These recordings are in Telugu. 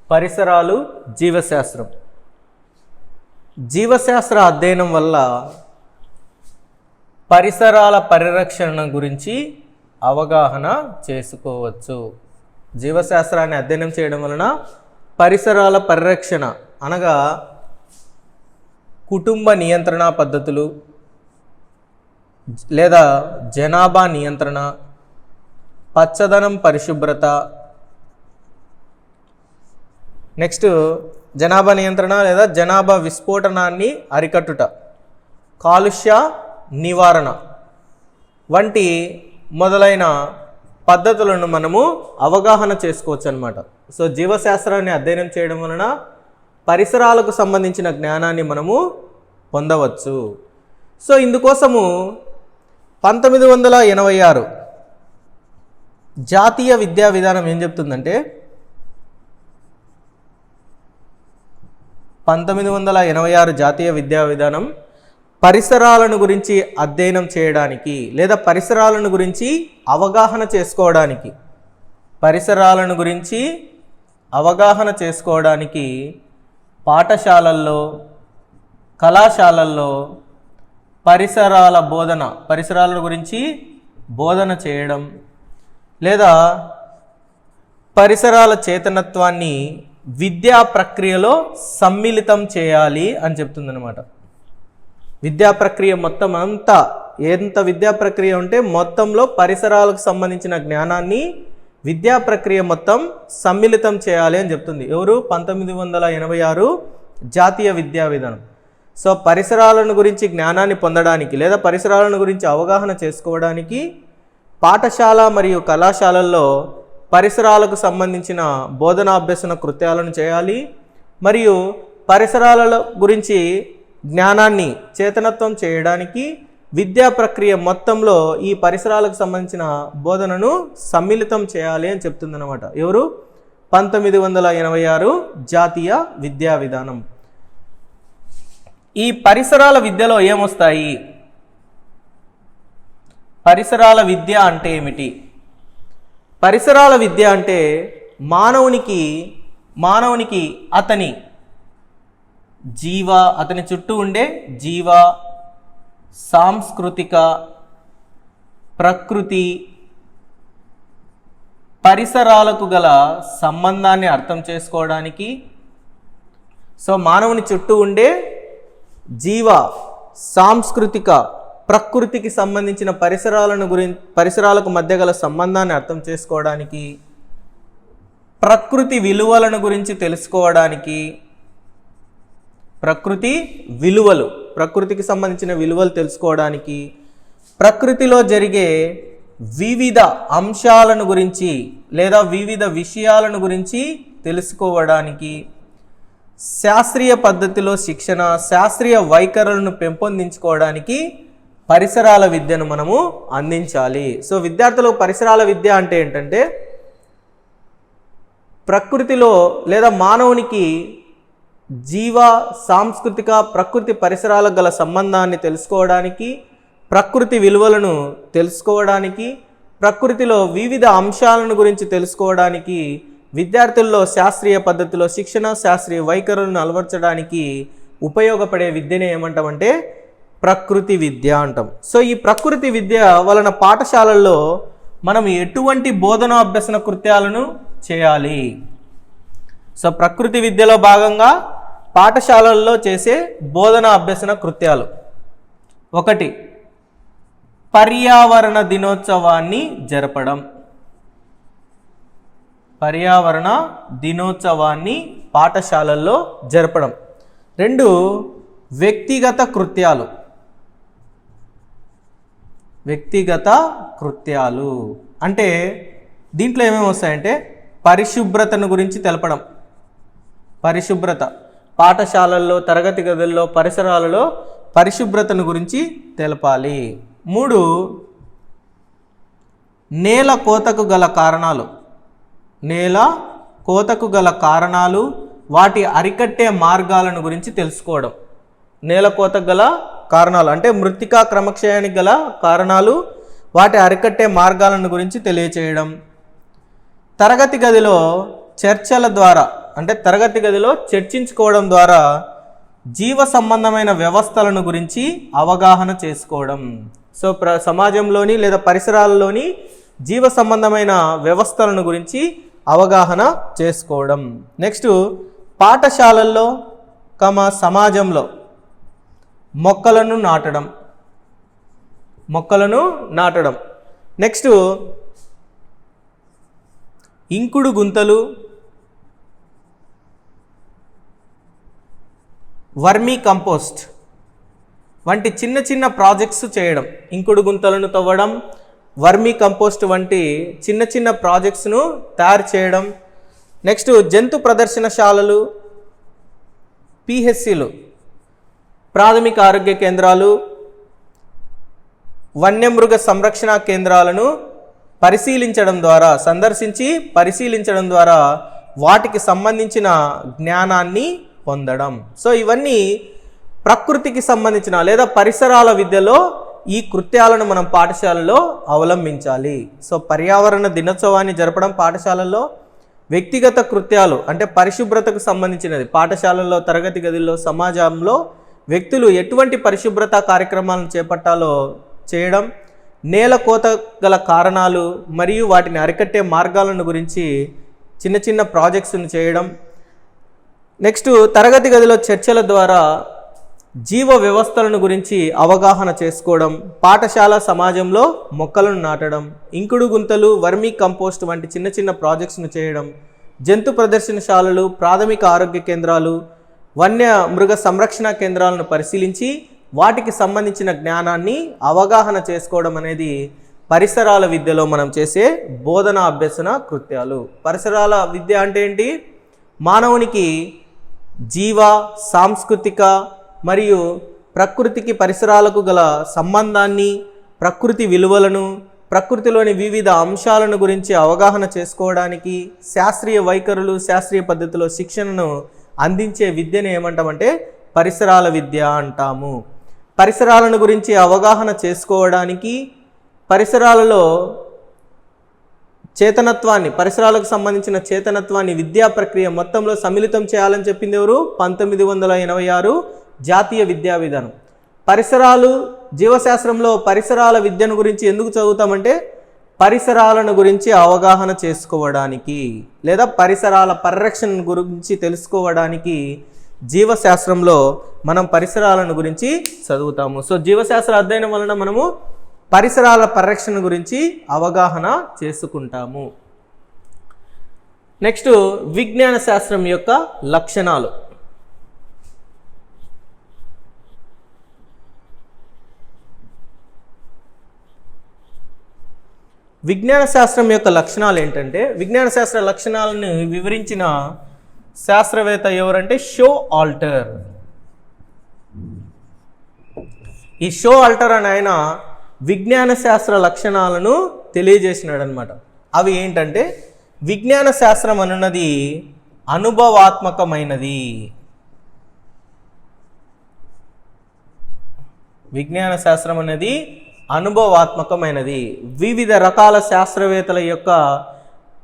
పరిసరాలు జీవశాస్త్రం. జీవశాస్త్ర అధ్యయనం వల్ల పరిసరాల పరిరక్షణ గురించి అవగాహన చేసుకోవచ్చు. జీవశాస్త్రాన్ని అధ్యయనం చేయడం వలన పరిసరాల పరిరక్షణ అనగా కుటుంబ నియంత్రణ పద్ధతులు లేదా జనాభా నియంత్రణ, పచ్చదనం పరిశుభ్రత, నెక్స్ట్ జనాభా నియంత్రణ లేదా జనాభా విస్ఫోటనాన్ని అరికట్టుట, కాలుష్య నివారణ వంటి మొదలైన పద్ధతులను మనము అవగాహన చేసుకోవచ్చు అన్నమాట. సో జీవశాస్త్రాన్ని అధ్యయనం చేయడం వలన పరిసరాలకు సంబంధించిన జ్ఞానాన్ని మనము పొందవచ్చు. సో ఇందుకోసము 1986 జాతీయ విద్యా విధానం ఏం చెప్తుందంటే 1986 జాతీయ విద్యా విధానం పరిసరాలను గురించి అధ్యయనం చేయడానికి లేదా పరిసరాలను గురించి అవగాహన చేసుకోవడానికి పాఠశాలల్లో, కళాశాలల్లో పరిసరాల గురించి బోధన చేయడం లేదా పరిసరాల చేతనత్వాన్ని విద్యా ప్రక్రియలో సమ్మిళితం చేయాలి అని చెప్తుందన్నమాట. విద్యా ప్రక్రియ మొత్తం అంతా ఎంత విద్యా ప్రక్రియ ఉంటే మొత్తంలో పరిసరాలకు సంబంధించిన జ్ఞానాన్ని విద్యా ప్రక్రియ మొత్తం సమ్మిళితం చేయాలి అని చెప్తుంది. ఎవరు? 1986 జాతీయ విద్యా విధానం. సో పరిసరాలను గురించి జ్ఞానాన్ని పొందడానికి లేదా పరిసరాలను గురించి అవగాహన చేసుకోవడానికి పాఠశాల మరియు కళాశాలల్లో పరిసరాలకు సంబంధించిన బోధనాభ్యసన కృత్యాలను చేయాలి మరియు పరిసరాల గురించి జ్ఞానాన్ని చేతనత్వం చేయడానికి విద్యా ప్రక్రియ మొత్తంలో ఈ పరిసరాలకు సంబంధించిన బోధనను సమ్మిళితం చేయాలి అని చెప్తుందన్నమాట. ఎవరు? 1986 జాతీయ విద్యా విధానం. ఈ పరిసరాల విద్యలో ఏమొస్తాయి? పరిసరాల విద్య అంటే ఏమిటి? పరిసరాల విద్య అంటే మానవునికి అతని చుట్టూ ఉండే జీవ, సాంస్కృతిక, ప్రకృతి, పరిసరాలకు గల సంబంధాన్ని అర్థం చేసుకోవడానికి, సో మానవుని చుట్టూ ఉండే జీవ, సాంస్కృతిక, ప్రకృతికి సంబంధించిన పరిసరాలకు మధ్య గల సంబంధాన్ని అర్థం చేసుకోవడానికి, ప్రకృతి విలువలను గురించి తెలుసుకోవడానికి, ప్రకృతికి సంబంధించిన విలువలు తెలుసుకోవడానికి, ప్రకృతిలో జరిగే వివిధ అంశాలను గురించి లేదా వివిధ విషయాలను గురించి తెలుసుకోవడానికి, శాస్త్రీయ పద్ధతిలో శిక్షణ, శాస్త్రీయ వైఖరులను పెంపొందించుకోవడానికి పరిసరాల విద్యను మనము అందించాలి. సో విద్యార్థులకు పరిసరాల విద్య అంటే ఏంటంటే ప్రకృతిలో లేదా మానవునికి జీవ, సాంస్కృతిక, ప్రకృతి పరిసరాలకు గల సంబంధాన్ని తెలుసుకోవడానికి, ప్రకృతి విలువలను తెలుసుకోవడానికి, ప్రకృతిలో వివిధ అంశాలను గురించి తెలుసుకోవడానికి విద్యార్థుల్లో శాస్త్రీయ పద్ధతిలో శిక్షణ, శాస్త్రీయ వైఖరులను అలవర్చడానికి ఉపయోగపడే విద్యనే ఏమంటామంటే ప్రకృతి విద్య అంటాం. సో ఈ ప్రకృతి విద్య వలన పాఠశాలల్లో మనం ఎటువంటి బోధనా అభ్యసన కృత్యాలను చేయాలి? సో ప్రకృతి విద్యలో భాగంగా పాఠశాలల్లో చేసే బోధనా అభ్యసన కృత్యాలు: 1 పర్యావరణ దినోత్సవాన్ని జరపడం. పర్యావరణ దినోత్సవాన్ని పాఠశాలల్లో జరపడం. 2 వ్యక్తిగత కృత్యాలు అంటే దీంట్లో ఏమేమి వస్తాయంటే పరిశుభ్రతను గురించి తెలపడం. పరిశుభ్రత పాఠశాలల్లో, తరగతి గదుల్లో, పరిసరాలలో పరిశుభ్రతను గురించి తెలపాలి. 3 నేల కోతకు గల కారణాలు, వాటి అరికట్టే మార్గాలను గురించి తెలుసుకోవడం. నేల కోతకు గల కారణాలు అంటే మృత్తికా క్రమక్షయానికి గల కారణాలు, వాటి అరికట్టే మార్గాలను గురించి తెలియచేయడం. తరగతి గదిలో చర్చల ద్వారా అంటే తరగతి గదిలో చర్చించుకోవడం ద్వారా జీవ సంబంధమైన వ్యవస్థలను గురించి అవగాహన చేసుకోవడం. సో సమాజంలోని లేదా పరిసరాలలోని జీవ సంబంధమైన వ్యవస్థలను గురించి అవగాహన చేసుకోవడం. నెక్స్ట్ పాఠశాలల్లో సమాజంలో మొక్కలను నాటడం. నెక్స్ట్ ఇంకుడు గుంతలు, వర్మీ కంపోస్ట్ వంటి చిన్న చిన్న ప్రాజెక్ట్స్ చేయడం. ఇంకుడు గుంతలను తవ్వడం, వర్మీ కంపోస్ట్ వంటి చిన్న చిన్న ప్రాజెక్ట్స్ను తయారు చేయడం. నెక్స్ట్ జంతు ప్రదర్శనశాలలు, పిహెచ్సిలు, ప్రాథమిక ఆరోగ్య కేంద్రాలు, వన్యమృగ సంరక్షణ కేంద్రాలను సందర్శించి పరిశీలించడం ద్వారా వాటికి సంబంధించిన జ్ఞానాన్ని పొందడం. సో ఇవన్నీ ప్రకృతికి సంబంధించిన లేదా పరిసరాల విద్యలో ఈ కృత్యాలను మనం పాఠశాలలో అవలంబించాలి. సో పర్యావరణ దినోత్సవాన్ని జరపడం పాఠశాలల్లో, వ్యక్తిగత కృత్యాలు అంటే పరిశుభ్రతకు సంబంధించినది పాఠశాలల్లో, తరగతి గదుల్లో, సమాజంలో వ్యక్తులు ఎటువంటి పరిశుభ్రత కార్యక్రమాలను చేపట్టాలో చేయడం, నేల కోత గల కారణాలు మరియు వాటిని అరికట్టే మార్గాలను గురించి చిన్న చిన్న ప్రాజెక్ట్స్ను చేయడం. నెక్స్ట్ తరగతి గదిలో చర్చల ద్వారా జీవ వ్యవస్థలను గురించి అవగాహన చేసుకోవడం, పాఠశాల సమాజంలో మొక్కలను నాటడం, ఇంకుడు గుంతలు, వర్మీ కంపోస్ట్ వంటి చిన్న చిన్న ప్రాజెక్ట్స్ను చేయడం, జంతు ప్రదర్శనశాలలు, ప్రాథమిక ఆరోగ్య కేంద్రాలు, వన్య మృగ సంరక్షణ కేంద్రాలను పరిశీలించి వాటికి సంబంధించిన జ్ఞానాన్ని అవగాహన చేసుకోవడం అనేది పరిసరాల విద్యలో మనం చేసే బోధన అభ్యసన కృత్యాలు. పరిసరాల విద్య అంటే ఏంటి? మానవునికి జీవ, సాంస్కృతిక మరియు ప్రకృతికి పరిసరాలకు గల సంబంధాన్ని, ప్రకృతి విలువలను, ప్రకృతిలోని వివిధ అంశాలను గురించి అవగాహన చేసుకోవడానికి శాస్త్రీయ వైఖరులు, శాస్త్రీయ పద్ధతిలో శిక్షణను అందించే విద్యను ఏమంటామంటే పరిసరాల విద్య అంటాము. పరిసరాలను గురించి అవగాహన చేసుకోవడానికి, పరిసరాలలో పరిసరాలకు సంబంధించిన చేతనత్వాన్ని విద్యా ప్రక్రియ మొత్తంలో సమ్మిళితం చేయాలని చెప్పింది ఎవరు? 1986 జాతీయ విద్యా విధానం. పరిసరాలు, జీవశాస్త్రంలో పరిసరాల విద్యను గురించి ఎందుకు చదువుతామంటే పరిసరాలను గురించి అవగాహన చేసుకోవడానికి లేదా పరిసరాల పరిరక్షణ గురించి తెలుసుకోవడానికి జీవశాస్త్రంలో మనం పరిసరాలను గురించి చదువుతాము. సో జీవశాస్త్ర అధ్యయనం వలన మనము పరిసరాల పరిరక్షణ గురించి అవగాహన చేసుకుంటాము. నెక్స్ట్ విజ్ఞాన శాస్త్రం యొక్క లక్షణాలు. విజ్ఞాన శాస్త్రం యొక్క లక్షణాలు ఏంటంటే, విజ్ఞాన శాస్త్ర లక్షణాలను వివరించిన శాస్త్రవేత్త ఎవరంటే షో ఆల్టర్. ఈ షో ఆల్టర్ అని ఆయన విజ్ఞాన శాస్త్ర లక్షణాలను తెలియజేసినాడు అనమాట. అవి ఏంటంటే, విజ్ఞాన శాస్త్రం అనున్నది అనుభవాత్మకమైనది. విజ్ఞాన శాస్త్రం అనేది అనుభవాత్మకమైనది. వివిధ రకాల శాస్త్రవేత్తల యొక్క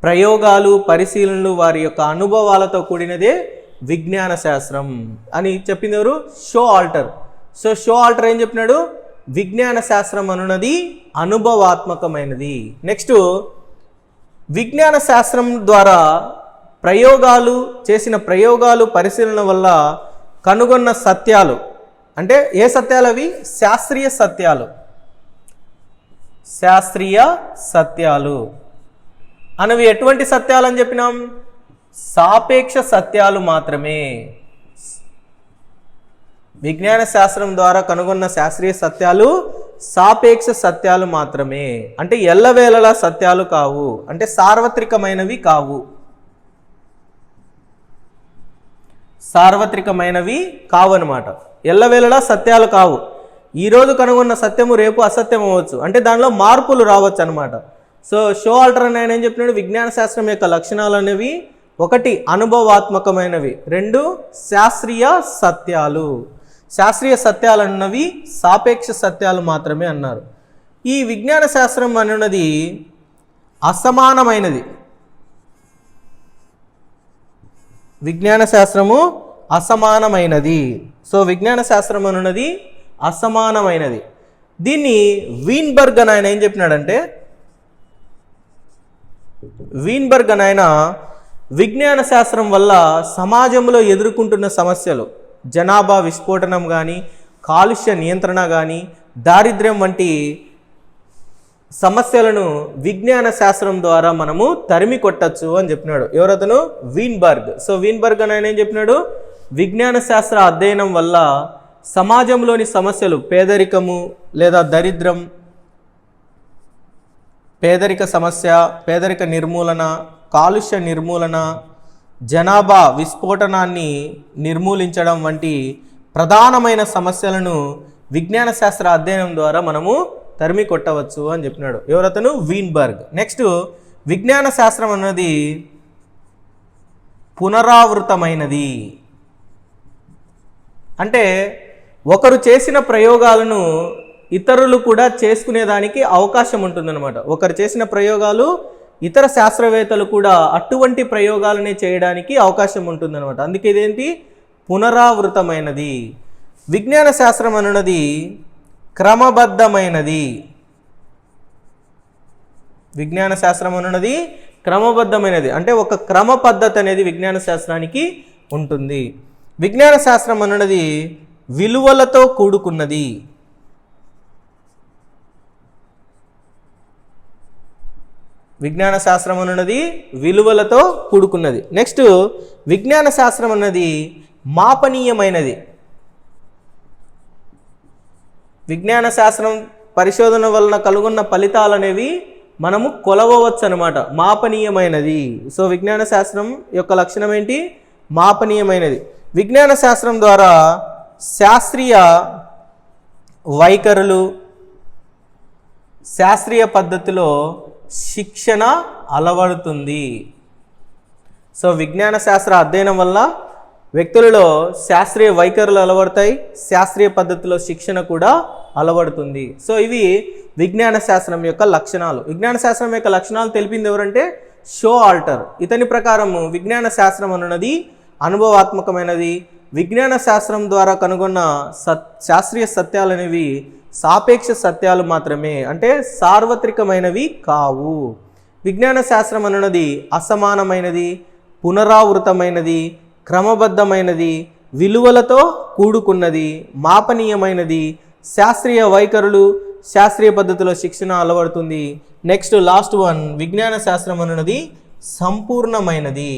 ప్రయోగాలు, పరిశీలనలు, వారి యొక్క అనుభవాలతో కూడినదే విజ్ఞాన శాస్త్రం అని చెప్పింది ఎవరు? షో ఆల్టర్. సో షో ఆల్టర్ ఏం చెప్పినాడు? విజ్ఞాన శాస్త్రం అనున్నది అనుభవాత్మకమైనది. నెక్స్ట్ విజ్ఞాన శాస్త్రం ద్వారా చేసిన ప్రయోగాలు, పరిశీలన వల్ల కనుగొన్న సత్యాలు అంటే ఏ సత్యాలు అవి? శాస్త్రీయ సత్యాలు అనేవి ఎటువంటి సత్యాలు అని చెప్పినాం? సాపేక్ష సత్యాలు మాత్రమే. విజ్ఞాన శాస్త్రం ద్వారా కనుగొన్న శాస్త్రీయ సత్యాలు సాపేక్ష సత్యాలు మాత్రమే. అంటే ఎల్లవేళలా సత్యాలు కావు, అంటే సార్వత్రికమైనవి కావు. అన్నమాట. ఎల్లవేళలా సత్యాలు కావు. ఈరోజు కనుగొన్న సత్యము రేపు అసత్యం అవ్వచ్చు, అంటే దానిలో మార్పులు రావచ్చు అనమాట. సో షో ఆల్టర్ అని ఆయన ఏం చెప్పినాడు? విజ్ఞాన శాస్త్రం యొక్క లక్షణాలు అనేవి 1 అనుభవాత్మకమైనవి, 2 శాస్త్రీయ సత్యాలు. శాస్త్రీయ సత్యాలు అన్నవి సాపేక్ష సత్యాలు మాత్రమే అన్నారు. ఈ విజ్ఞాన శాస్త్రం అనున్నది అసమానమైనది. విజ్ఞాన శాస్త్రము అసమానమైనది. సో విజ్ఞాన శాస్త్రం అనున్నది అసమానమైనది. దీన్ని వీన్బర్గ్ అని ఆయన ఏం చెప్పినాడంటే, వీన్బర్గ్ అని ఆయన విజ్ఞాన శాస్త్రం వల్ల సమాజంలో ఎదుర్కొంటున్న సమస్యలు, జనాభా విస్ఫోటనం కానీ, కాలుష్య నియంత్రణ కానీ, దారిద్ర్యం వంటి సమస్యలను విజ్ఞాన శాస్త్రం ద్వారా మనము తరిమి కొట్టచ్చు అని చెప్పినాడు. ఎవరతను? వీన్బర్గ్. సో వీన్బర్గ్ అని ఆయన ఏం చెప్పినాడు, విజ్ఞాన శాస్త్ర అధ్యయనం వల్ల సమాజంలోని సమస్యలు, పేదరికము లేదా దరిద్రం, పేదరిక సమస్య, పేదరిక నిర్మూలన, కాలుష్య నిర్మూలన, జనాభా విస్ఫోటనాన్ని నిర్మూలించడం వంటి ప్రధానమైన సమస్యలను విజ్ఞాన శాస్త్ర అధ్యయనం ద్వారా మనము తరిమి కొట్టవచ్చు అని చెప్పినాడు. ఎవరతను? వీన్బర్గ్. నెక్స్ట్, విజ్ఞాన శాస్త్రం అన్నది పునరావృతమైనది. అంటే ఒకరు చేసిన ప్రయోగాలను ఇతరులు కూడా చేసుకునేదానికి అవకాశం ఉంటుందన్నమాట. ఒకరు చేసిన ప్రయోగాలు ఇతర శాస్త్రవేత్తలు కూడా అటువంటి ప్రయోగాలనే చేయడానికి అవకాశం ఉంటుందన్నమాట. అందుకే ఇదేంటి? పునరావృతమైనది. విజ్ఞాన శాస్త్రం అన్నది క్రమబద్ధమైనది. విజ్ఞాన శాస్త్రం అన్నది క్రమబద్ధమైనది. అంటే ఒక క్రమ పద్ధతి అనేది విజ్ఞాన శాస్త్రానికి ఉంటుంది. విజ్ఞాన శాస్త్రం అన్నది విలువలతో కూడుకున్నది. విజ్ఞాన శాస్త్రం అన్నది విలువలతో కూడుకున్నది. నెక్స్ట్, విజ్ఞాన శాస్త్రం అన్నది మాపనీయమైనది. విజ్ఞాన శాస్త్రం పరిశోధన వలన కలుగున్న ఫలితాలు అనేవి మనము కొలవవచ్చు అనమాట. మాపనీయమైనది. సో విజ్ఞాన శాస్త్రం యొక్క లక్షణం ఏంటి? మాపనీయమైనది. విజ్ఞాన శాస్త్రం ద్వారా శాస్త్రీయ వైఖరులు, శాస్త్రీయ పద్ధతిలో శిక్షణ అలవడుతుంది. సో విజ్ఞాన శాస్త్ర అధ్యయనం వల్ల వ్యక్తులలో శాస్త్రీయ వైఖరులు అలవడతాయి, శాస్త్రీయ పద్ధతిలో శిక్షణ కూడా అలవడుతుంది. సో ఇవి విజ్ఞాన శాస్త్రం యొక్క లక్షణాలు. విజ్ఞాన శాస్త్రం యొక్క లక్షణాలు తెలిపింది ఎవరంటే షో ఆల్టర్. ఇతని ప్రకారము విజ్ఞాన శాస్త్రం అన్నది అనుభవాత్మకమైనది. విజ్ఞాన శాస్త్రం ద్వారా కనుగొన్న శాస్త్రీయ సత్యాలు అనేవి సాపేక్ష సత్యాలు మాత్రమే, అంటే సార్వత్రికమైనవి కావు. విజ్ఞాన శాస్త్రం అన్నది అసమానమైనది, పునరావృతమైనది, క్రమబద్ధమైనది, విలువలతో కూడుకున్నది, మాపనీయమైనది, శాస్త్రీయ వైఖరులు, శాస్త్రీయ పద్ధతిలో శిక్షణ అలవడుతుంది. నెక్స్ట్ లాస్ట్ వన్, విజ్ఞాన శాస్త్రం అన్నది సంపూర్ణమైనది.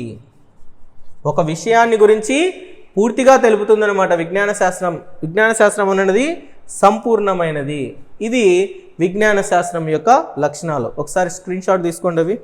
ఒక విషయాన్ని గురించి పూర్తిగా తెలుపుతుందన్నమాట విజ్ఞాన శాస్త్రం. విజ్ఞాన శాస్త్రం అన్నది సంపూర్ణమైనది. ఇది విజ్ఞాన శాస్త్రం యొక్క లక్షణాలు. ఒకసారి స్క్రీన్ షాట్ తీసుకోండి అవి.